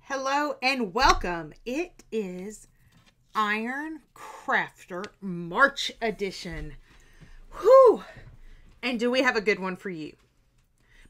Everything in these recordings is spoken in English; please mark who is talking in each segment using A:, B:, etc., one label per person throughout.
A: Hello and welcome. It is Iron Crafter March edition. Whew! And do we have a good one for you?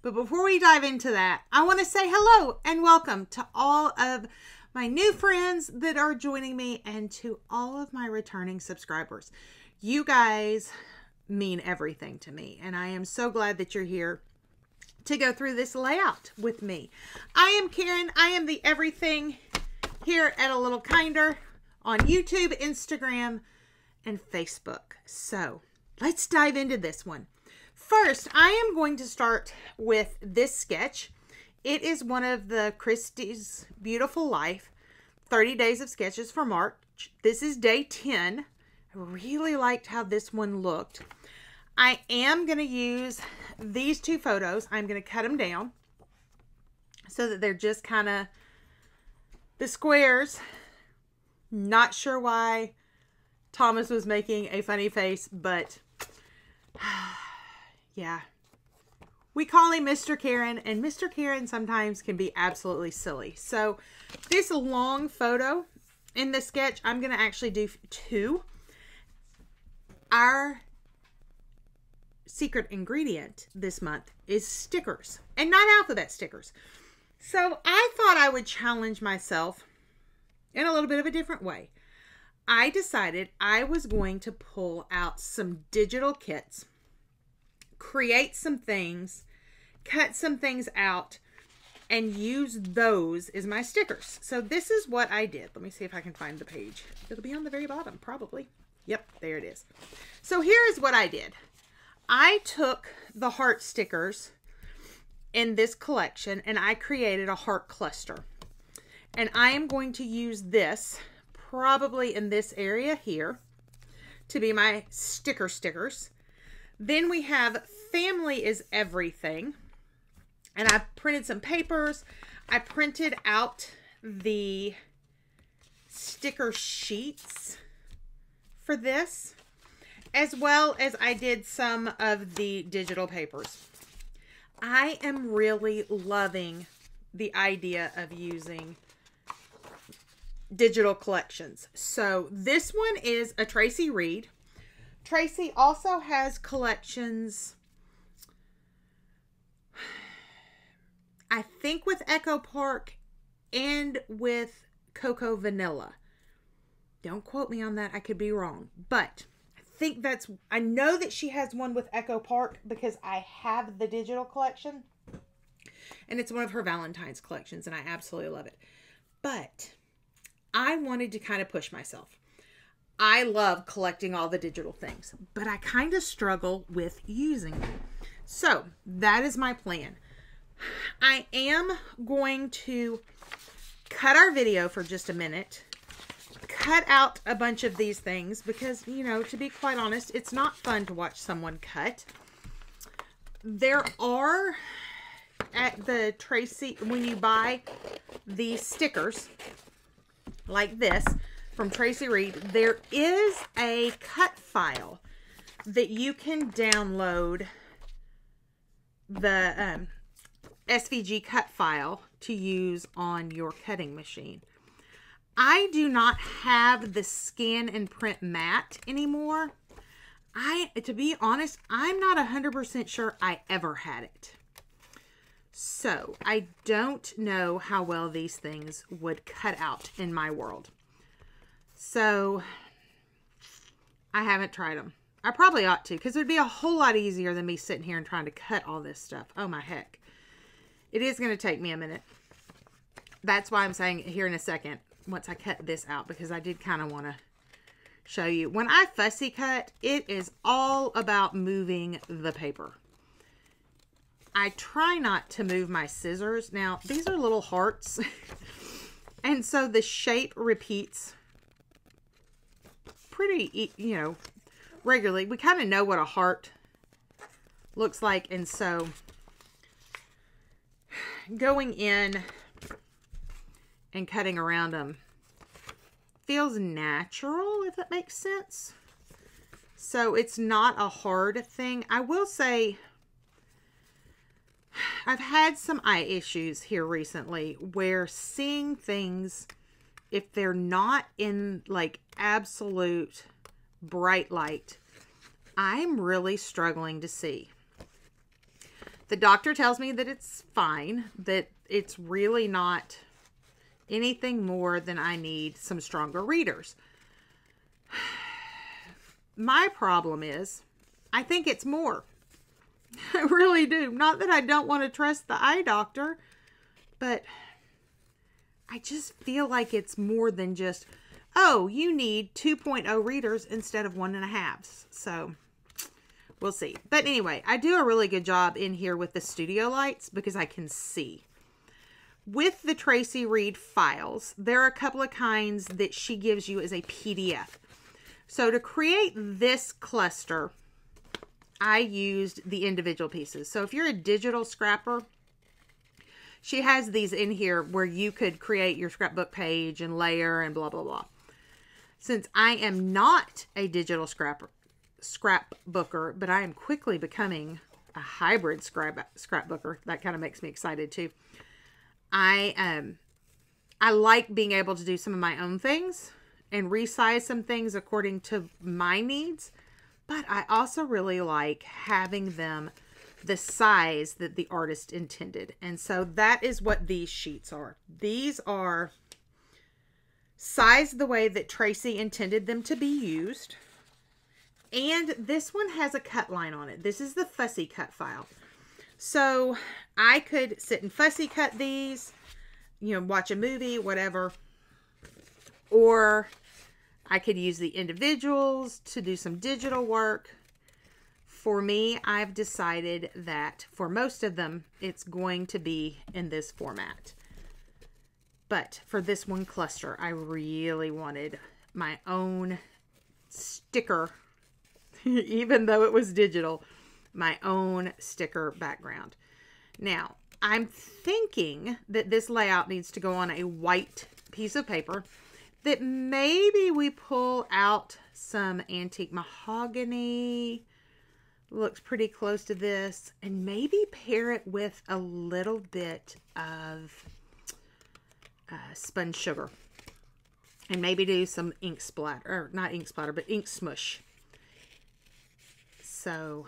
A: But before we dive into that, I want to say hello and welcome to all of my new friends that are joining me and to all of my returning subscribers. You guys mean everything to me, and I am so glad that you're here to go through this layout with me. I am Karen. I am the everything here at A Little Kinder on YouTube, Instagram, and Facebook. So let's dive into this one. First, I am going to start with this sketch. It is one of the Christie's Beautiful Life 30 Days of Sketches for March. This is day 10. I really liked how this one looked. I am going to use these two photos. I'm going to cut them down so that they're just kind of the squares. Not sure why Thomas was making a funny face, but yeah. We call him Mr. Karen, and Mr. Karen sometimes can be absolutely silly. So this long photo in the sketch, I'm going to actually do two. Our secret ingredient this month is stickers, and not alphabet stickers. So I thought I would challenge myself in a little bit of a different way. I decided I was going to pull out some digital kits, create some things, cut some things out, and use those as my stickers. So this is what I did. Let me see if I can find the page. It'll be on the very bottom, probably. Yep, there it is. So here is what I did. I took the heart stickers in this collection and I created a heart cluster. And I am going to use this probably in this area here to be my stickers. Then we have Family is Everything. And I printed some papers. I printed out the sticker sheets for this, as well as I did some of the digital papers. I am really loving the idea of using digital collections. So this one is a Tracy Reed. Tracy also has collections, I think, with Echo Park and with Cocoa Vanilla. Don't quote me on that. I could be wrong. But I know that she has one with Echo Park because I have the digital collection. And it's one of her Valentine's collections, and I absolutely love it. But I wanted to kind of push myself. I love collecting all the digital things, but I kind of struggle with using them. So that is my plan. I am going to cut our video for just a minute, cut out a bunch of these things because, you know, to be quite honest, it's not fun to watch someone cut. There are, at the Tracy, when you buy the stickers like this from Tracy Reed, there is a cut file that you can download, the SVG cut file to use on your cutting machine. I do not have the scan and print mat anymore. To be honest, I'm not 100% sure I ever had it. So I don't know how well these things would cut out in my world. So I haven't tried them. I probably ought to, because it would be a whole lot easier than me sitting here and trying to cut all this stuff. Oh my heck. It is going to take me a minute. That's why I'm saying here in a second, once I cut this out, because I did kind of want to show you. When I fussy cut, it is all about moving the paper. I try not to move my scissors. Now, these are little hearts. And so the shape repeats pretty, you know, regularly. We kind of know what a heart looks like. And so going in and cutting around them feels natural, if that makes sense. So it's not a hard thing. I will say I've had some eye issues here recently where seeing things, if they're not in like absolute bright light, I'm really struggling to see. The doctor tells me that it's fine, that it's really not anything more than I need some stronger readers. My problem is, I think it's more. I really do. Not that I don't want to trust the eye doctor, but I just feel like it's more than just, oh, you need 2.0 readers instead of 1.5. So we'll see. But anyway, I do a really good job in here with the studio lights because I can see. With the Tracy Reed files, there are a couple of kinds that she gives you as a PDF. So to create this cluster, I used the individual pieces. So if you're a digital scrapper, she has these in here where you could create your scrapbook page and layer and blah, blah, blah. Since I am not a digital scrapbooker, but I am quickly becoming a hybrid scrapbooker. That kind of makes me excited too. I like being able to do some of my own things and resize some things according to my needs. But I also really like having them the size that the artist intended. And so that is what these sheets are. These are sized the way that Tracy intended them to be used. And this one has a cut line on it. This is the fussy cut file. So I could sit and fussy cut these, you know, watch a movie, whatever. Or I could use the individuals to do some digital work. For me, I've decided that for most of them, it's going to be in this format. But for this one cluster, I really wanted my own sticker, even though it was digital, my own sticker background. Now, I'm thinking that this layout needs to go on a white piece of paper, that maybe we pull out some antique mahogany, looks pretty close to this, and maybe pair it with a little bit of spun sugar. And maybe do some ink splatter, or not ink splatter, but ink smush. So,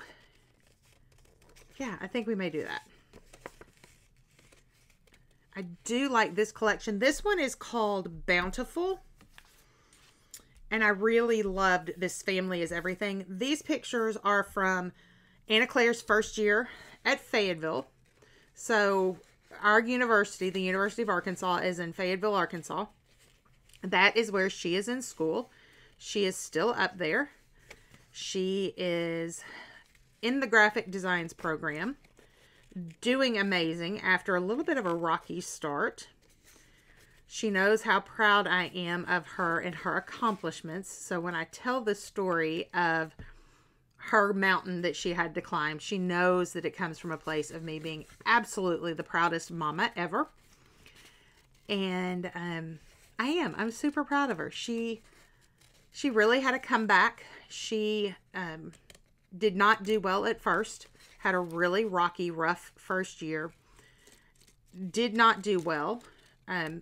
A: yeah, I think we may do that. I do like this collection. This one is called Bountiful. And I really loved this Family is Everything. These pictures are from Anna Claire's first year at Fayetteville. So our university, the University of Arkansas, is in Fayetteville, Arkansas. That is where she is in school. She is still up there. She is in the graphic designs program, doing amazing after a little bit of a rocky start. She knows how proud I am of her and her accomplishments. So when I tell the story of her mountain that she had to climb, she knows that it comes from a place of me being absolutely the proudest mama ever. And I'm super proud of her. She really had a comeback. She did not do well at first. Had a really rocky, rough first year. Did not do well.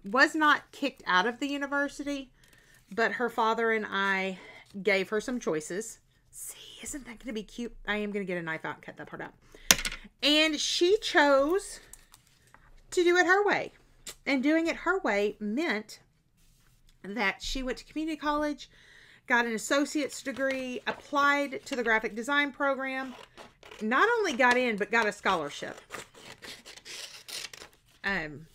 A: Was not kicked out of the university, but her father and I gave her some choices. See, isn't that going to be cute? I am going to get a knife out and cut that part out. And she chose to do it her way. And doing it her way meant that she went to community college, got an associate's degree, applied to the graphic design program, not only got in, but got a scholarship. And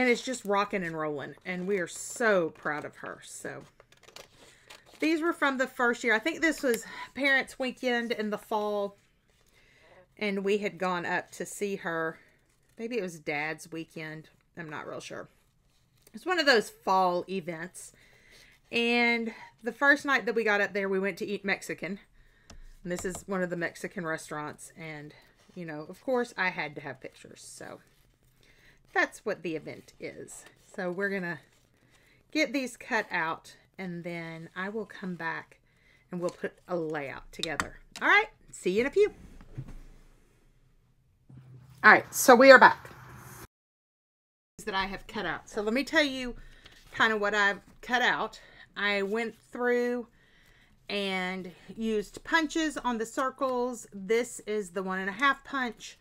A: it's just rocking and rolling. And we are so proud of her. So these were from the first year. I think this was Parents' Weekend in the fall. And we had gone up to see her. Maybe it was Dad's Weekend. I'm not real sure. It's one of those fall events. And the first night that we got up there, we went to eat Mexican. And this is one of the Mexican restaurants. And, you know, of course, I had to have pictures. So that's what the event is. So we're going to get these cut out. And then I will come back and we'll put a layout together. All right. See you in a few. All right, so we are back. That I have cut out. So let me tell you kind of what I've cut out. I went through and used punches on the circles. This is the 1.5 punch.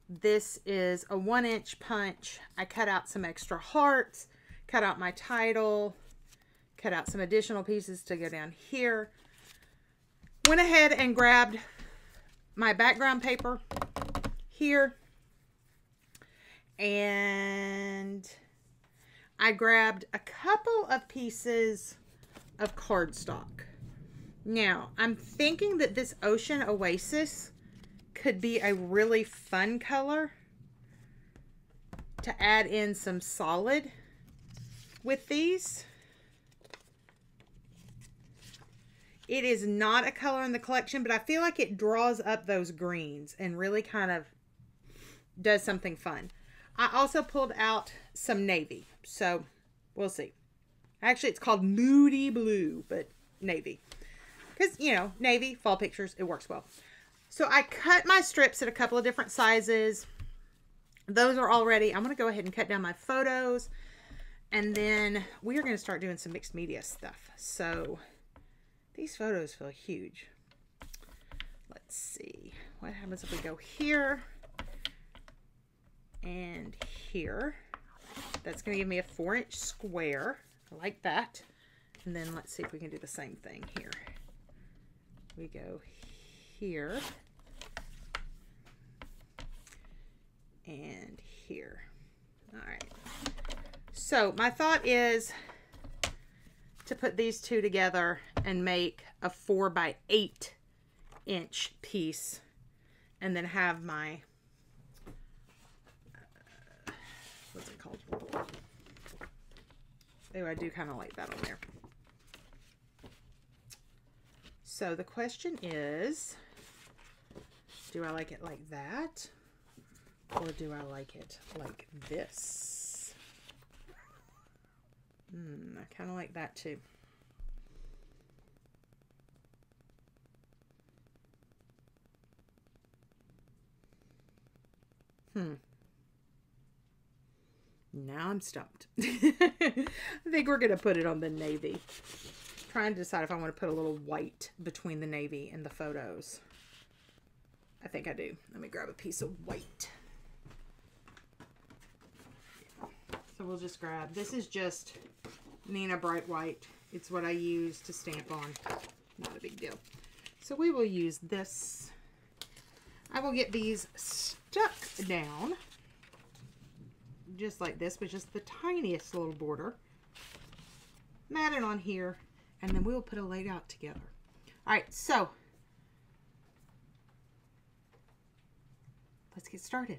A: This is a 1-inch punch. I cut out some extra hearts, cut out my title, cut out some additional pieces to go down here. Went ahead and grabbed my background paper here. And I grabbed a couple of pieces of cardstock. Now, I'm thinking that this Ocean Oasis could be a really fun color to add in some solid with these. It is not a color in the collection, but I feel like it draws up those greens and really kind of does something fun. I also pulled out some navy, so we'll see. Actually, it's called Moody Blue, but navy. Because, you know, navy, fall pictures, it works well. So I cut my strips at a couple of different sizes. Those are all ready. I'm going to go ahead and cut down my photos. And then we are going to start doing some mixed media stuff. So these photos feel huge. Let's see. What happens if we go here? And here. That's going to give me a 4-inch square. I like that. And then let's see if we can do the same thing here. We go here. And here. All right. So my thought is to put these two together and make a 4x8 inch piece. And then have my what's it called? Oh, I do kind of like that on there. So the question is, do I like it like that? Or do I like it like this? I kind of like that too. Now I'm stumped. I think we're going to put it on the navy. Trying to decide if I want to put a little white between the navy and the photos. I think I do. Let me grab a piece of white. So we'll just grab, this is just Neenah Bright White. It's what I use to stamp on. Not a big deal. So we will use this. I will get these stuck down. Just like this, with just the tiniest little border. Mat it on here. And then we'll put a layout together. All right, so let's get started.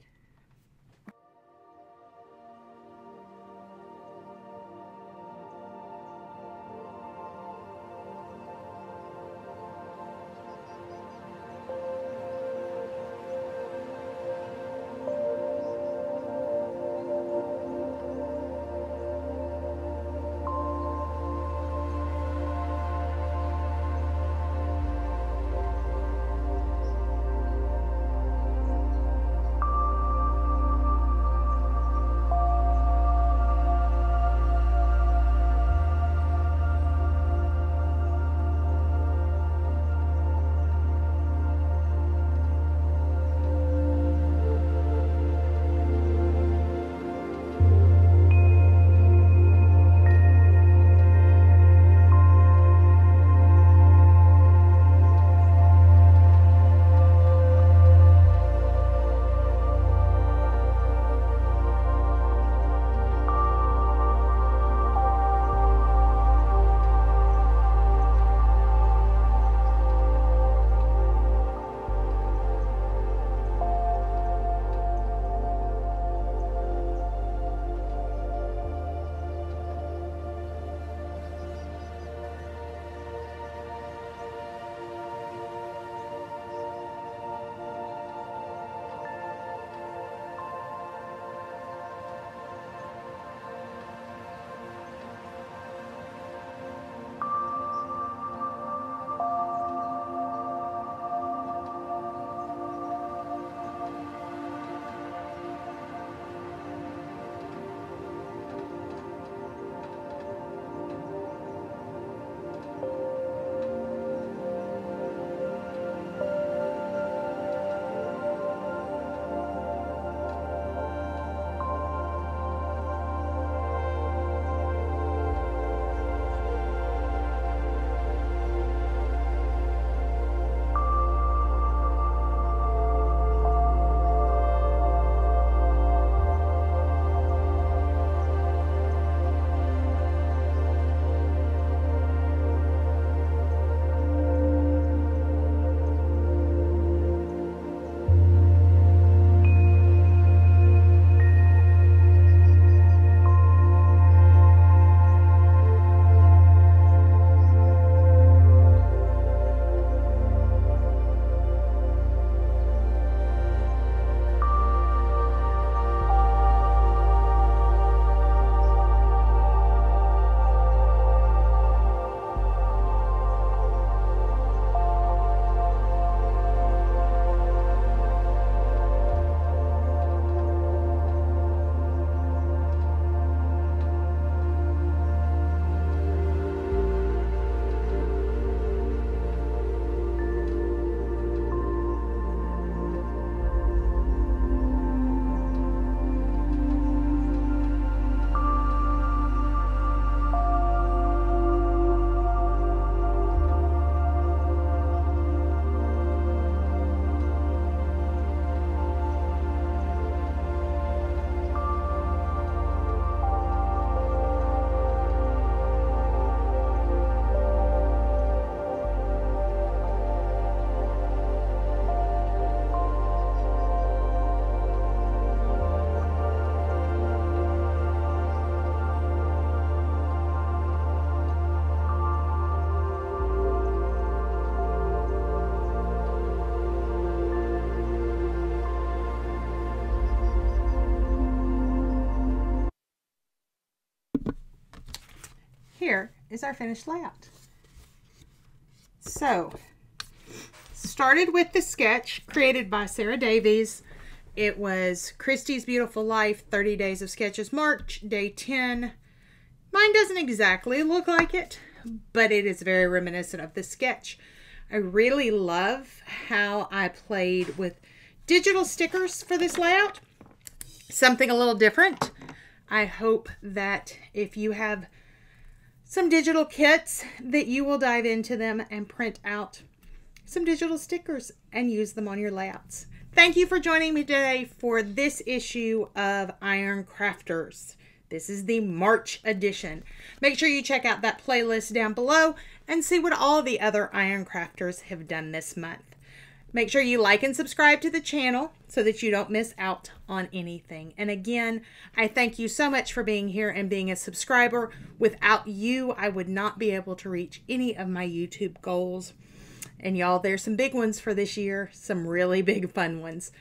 A: here is our finished layout. So, started with the sketch created by Sarah Davies. It was Christy's Beautiful Life, 30 Days of Sketches, March, day 10. Mine doesn't exactly look like it, but it is very reminiscent of the sketch. I really love how I played with digital stickers for this layout. Something a little different. I hope that if you have some digital kits that you will dive into them and print out some digital stickers and use them on your layouts. Thank you for joining me today for this issue of Iron Crafters. This is the March edition. Make sure you check out that playlist down below and see what all the other Iron Crafters have done this month. Make sure you like and subscribe to the channel so that you don't miss out on anything. And again, I thank you so much for being here and being a subscriber. Without you, I would not be able to reach any of my YouTube goals. And y'all, there's some big ones for this year. Some really big fun ones.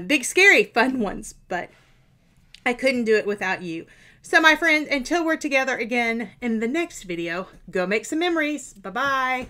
A: Big scary fun ones. But I couldn't do it without you. So my friends, until we're together again in the next video, go make some memories. Bye-bye.